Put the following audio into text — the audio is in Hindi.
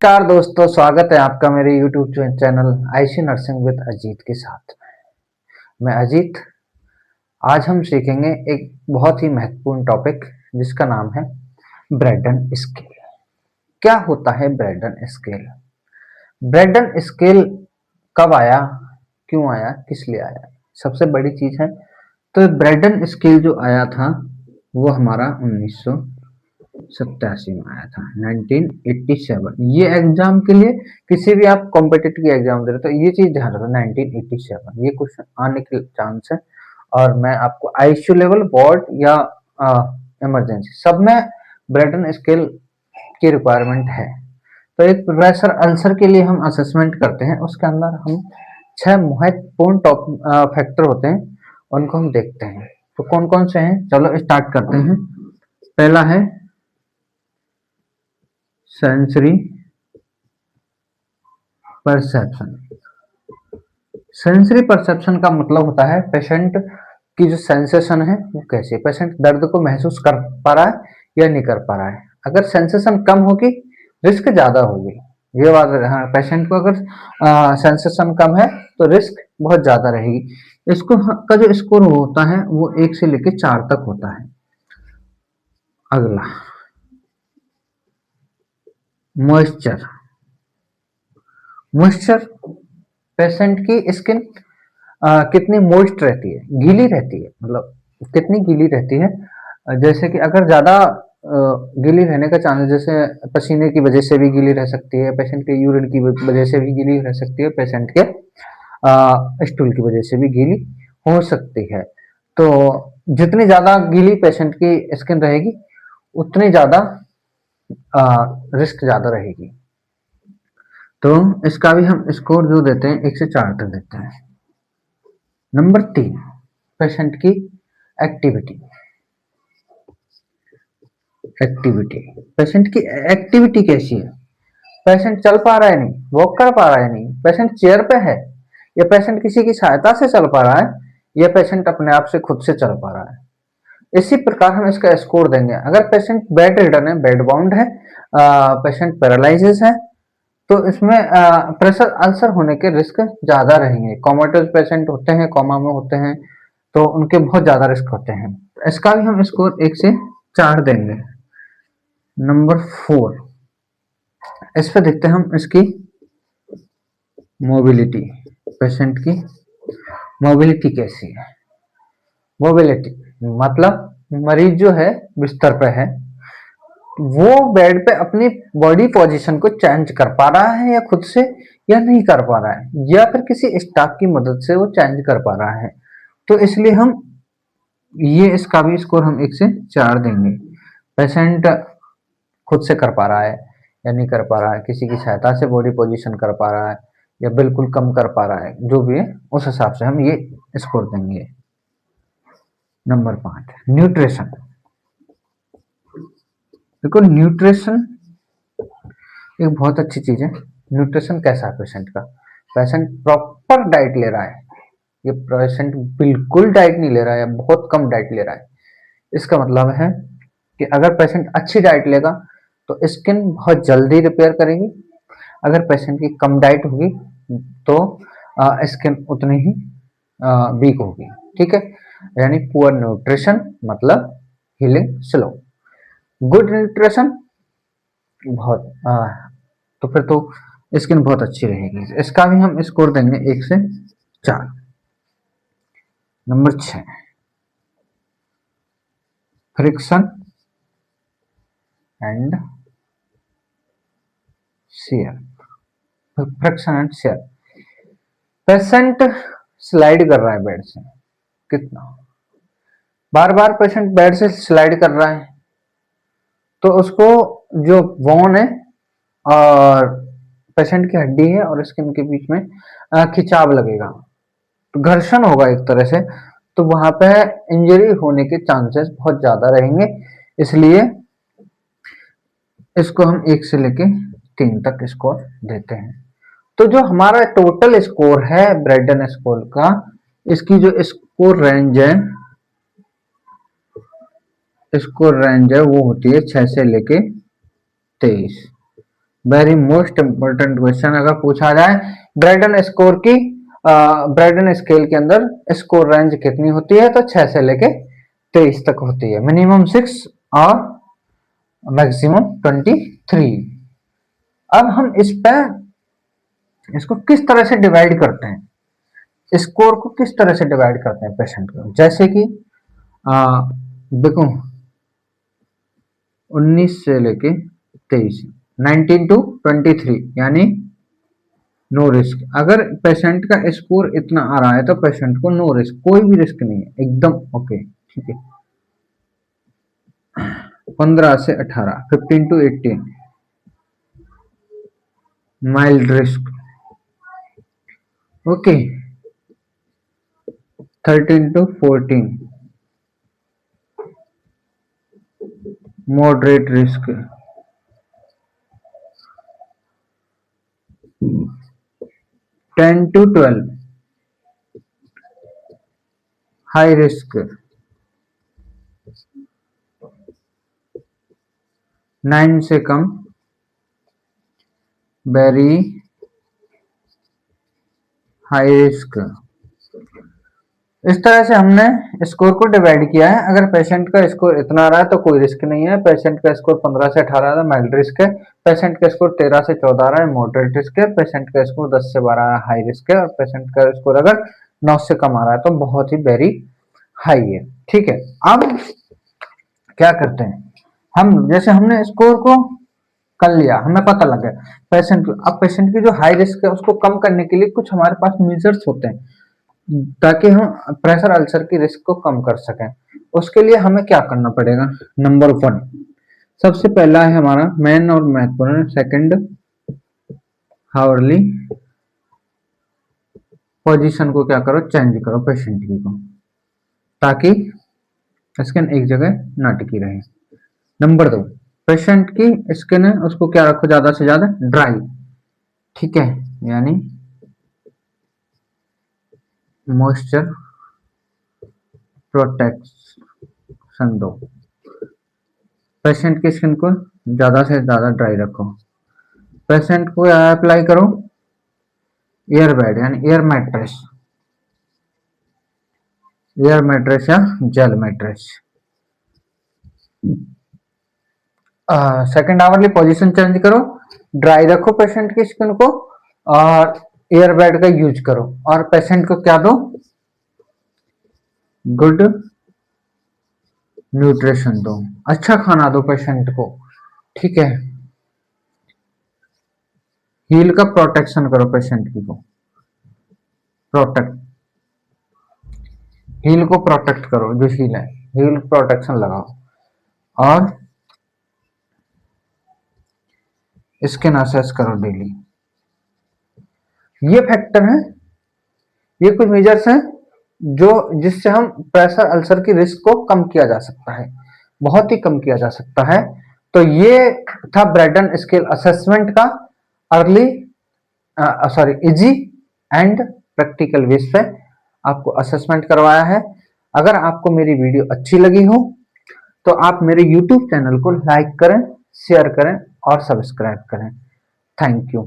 नमस्कार दोस्तों, स्वागत है आपका मेरे YouTube channel IC nursing with Ajit के साथ। मैं अजीत। आज हम सीखेंगे एक बहुत ही महत्वपूर्ण टॉपिक जिसका नाम है ब्रेडन स्केल। क्या होता है ब्रेडन स्केल? ब्रेडन स्केल कब आया, क्यों आया, किस लिए आया, सबसे बड़ी चीज है। तो ब्रेडन स्केल जो आया था वो हमारा 1987 में आया था, 1987। ये एग्जाम के लिए किसी भी आप कॉम्पिटिटिव की एग्जाम दे रहे हो तो ये चीज ध्यान रखो, 1987 ये क्वेश्चन आने के चांस है। और मैं आपको आईसीयू लेवल, वार्ड या इमरजेंसी सब में ब्रेडन स्केल की रिक्वायरमेंट है। तो एक प्रेशर अल्सर के लिए हम असेसमेंट करते हैं, उसके अंदर हम 6 महत्वपूर्ण टॉप फैक्टर होते हैं, उनको हम देखते हैं। तो कौन कौन से हैं, चलो स्टार्ट करते हैं। पहला है सेंसरी परसेप्शन। सेंसरी परसेप्शन का मतलब होता है पेशेंट की जो सेंसेशन है वो कैसी है, पेशेंट दर्द को महसूस कर पा रहा है या नहीं कर पा रहा है। अगर सेंसेशन कम होगी रिस्क ज्यादा होगी, ये बात। हाँ, पेशेंट को अगर सेंसेशन कम है तो रिस्क बहुत ज्यादा रहेगी। इसको का जो स्कोर होता है वो 1 से लेकर 4 तक होता है। अगला मॉइस्चर। मॉइस्चर पेशेंट की स्किन कितनी मॉइस्ट रहती है, गीली रहती है, मतलब कितनी गीली रहती है। जैसे कि अगर ज्यादा गीली रहने का चांस, जैसे पसीने की वजह से भी गीली रह सकती है, पेशेंट के यूरिन की वजह से भी गीली रह सकती है, पेशेंट के स्टूल की वजह से भी गीली हो सकती है। तो जितनी ज्यादा गीली पेशेंट की स्किन रहेगी उतनी ज्यादा रिस्क ज्यादा रहेगी। तो इसका भी हम स्कोर जो देते हैं 1 से 4 तक देते हैं। नंबर 3, पेशेंट की एक्टिविटी। एक्टिविटी, पेशेंट की एक्टिविटी कैसी है, पेशेंट चल पा रहा है नहीं, वॉक कर पा रहा है नहीं, पेशेंट चेयर पे है, या पेशेंट किसी की सहायता से चल पा रहा है, या पेशेंट अपने आप से खुद से चल पा रहा है। इसी प्रकार हम इसका स्कोर देंगे। अगर पेशेंट बेड रिडन है, बेड बाउंड है, पेशेंट पैरालिसिस है, तो इसमें प्रेशर अल्सर होने के रिस्क ज्यादा रहेंगे। कोमाटोज पेशेंट होते हैं, कोमा में होते हैं, तो उनके बहुत ज्यादा रिस्क होते हैं। इसका भी हम स्कोर 1 से 4 देंगे। नंबर 4, इस पे देखते हैं हम इसकी मोबिलिटी। पेशेंट की मोबिलिटी कैसी है? मोबिलिटी मतलब मरीज जो है बिस्तर पे है, वो बेड पे अपनी बॉडी पोजीशन को चेंज कर पा रहा है या खुद से, या नहीं कर पा रहा है, या फिर किसी स्टाफ की मदद से वो चेंज कर पा रहा है। तो इसलिए हम ये इसका भी स्कोर हम 1 से 4 देंगे। पेशेंट खुद से कर पा रहा है या नहीं कर पा रहा है, किसी की सहायता से बॉडी पोजीशन कर पा रहा है या बिल्कुल कम कर पा रहा है, जो भी है उस हिसाब से हम ये स्कोर देंगे। Number 5, nutrition. देखो न्यूट्रिशन एक बहुत अच्छी चीज है। न्यूट्रिशन कैसा है पेशेंट का, पेशेंट प्रॉपर डाइट ले रहा है, ये पेशेंट बिल्कुल डाइट नहीं ले रहा है या बहुत कम डाइट ले रहा है। इसका मतलब है कि अगर पेशेंट अच्छी डाइट लेगा तो स्किन बहुत जल्दी रिपेयर करेगी। अगर पेशेंट की कम डाइट होगी तो स्किन उतनी ही वीक होगी। ठीक है, यानी पुअर न्यूट्रिशन मतलब हीलिंग स्लो, गुड न्यूट्रिशन बहुत तो फिर तो स्किन बहुत अच्छी रहेगी। इसका भी हम स्कोर देंगे 1 से 4। Number 6, friction and share. Friction and share, patient slide कर रहा है बेड से, कितना बार बार पेशेंट बेड से स्लाइड कर रहा है, तो उसको जो बोन है और पेशेंट की हड्डी है और स्किन के बीच में खिंचाव लगेगा, तो घर्षण होगा एक तरह से, तो वहां पे इंजरी होने के चांसेस बहुत ज्यादा रहेंगे। इसलिए इसको हम 1 से लेके 3 तक स्कोर देते हैं। तो जो हमारा टोटल स्कोर है ब्रेडन स्कोर का, इसकी जो स्कोर रेंज है वो होती है 6 से लेके 23। वेरी मोस्ट इंपॉर्टेंट क्वेश्चन अगर पूछा जाए, ब्राइटन स्कोर की ब्राइटन स्केल के अंदर स्कोर रेंज कितनी होती है, तो 6 से लेके 23 तक होती है, मिनिमम 6 और मैक्सिमम 23। अब हम इसको किस तरह से डिवाइड करते हैं, स्कोर को किस तरह से डिवाइड करते हैं पेशेंट को, जैसे कि देखो 19 से लेके 23, 19 to 23 यानी नो रिस्क। अगर पेशेंट का स्कोर इतना आ रहा है तो पेशेंट को नो रिस्क, कोई भी रिस्क नहीं है, एकदम ओके, ठीक है। 15 से 18, 15 to 18 mild risk, okay. 13 to 14 moderate risk, 10 to 12 high risk, 9 से कम वेरी हाई रिस्क। इस तरह से हमने स्कोर को डिवाइड किया है। अगर पेशेंट का स्कोर इतना आ रहा है तो कोई रिस्क नहीं है, पेशेंट का स्कोर 15 से 18 आ रहा है माइल्ड रिस्क है, पेशेंट का स्कोर 13 से 14 आ रहा है मॉडरेट रिस्क है, पेशेंट का स्कोर 10 से 12 हाई रिस्क है, और पेशेंट का स्कोर अगर 9 से कम आ रहा है तो बहुत ही वेरी हाई है, ठीक है। अब क्या करते हैं हम, जैसे हमने स्कोर को कर लिया, हमें पता लग गया पेशेंट, अब पेशेंट की जो हाई रिस्क है उसको कम करने के लिए कुछ हमारे पास मेजर्स होते हैं ताकि हम प्रेशर अल्सर की रिस्क को कम कर सकें। उसके लिए हमें क्या करना पड़ेगा, नंबर 1 सबसे पहला है हमारा मेन और महत्वपूर्ण, सेकंड हावरली पोजीशन को क्या करो, चेंज करो पेशेंट की को, ताकि स्किन एक जगह ना टिकी रहे। नंबर 2 पेशेंट की स्किन है उसको क्या रखो, ज्यादा से ज्यादा ड्राई, ठीक है, यानी मॉइस्चर प्रोटेक्शन दो, पेशेंट की स्किन को ज्यादा से ज्यादा ड्राई रखो। पेशेंट को अप्लाई करो एयर बेड यानी एयर मैट्रेस या gel mattress. Second hourly position change करो, ड्राई रखो पेशेंट की स्किन को, और एयर बेड का यूज करो, और पेशेंट को क्या दो, गुड न्यूट्रिशन दो, अच्छा खाना दो पेशेंट को, ठीक है। हील का प्रोटेक्शन करो पेशेंट की को, प्रोटेक्ट हील को प्रोटेक्ट करो, जो हील है हील प्रोटेक्शन लगाओ, और स्किन असेस करो डेली। ये फैक्टर है, ये कुछ मेजर्स हैं जो जिससे हम प्रेशर अल्सर की रिस्क को कम किया जा सकता है, बहुत ही कम किया जा सकता है। तो ये था ब्राइटन स्केल असेसमेंट का early easy and practical base पे आपको असेसमेंट करवाया है। अगर आपको मेरी वीडियो अच्छी लगी हो तो आप मेरे YouTube चैनल को लाइक करें, शेयर करें और सब्सक्राइब करें। Thank you.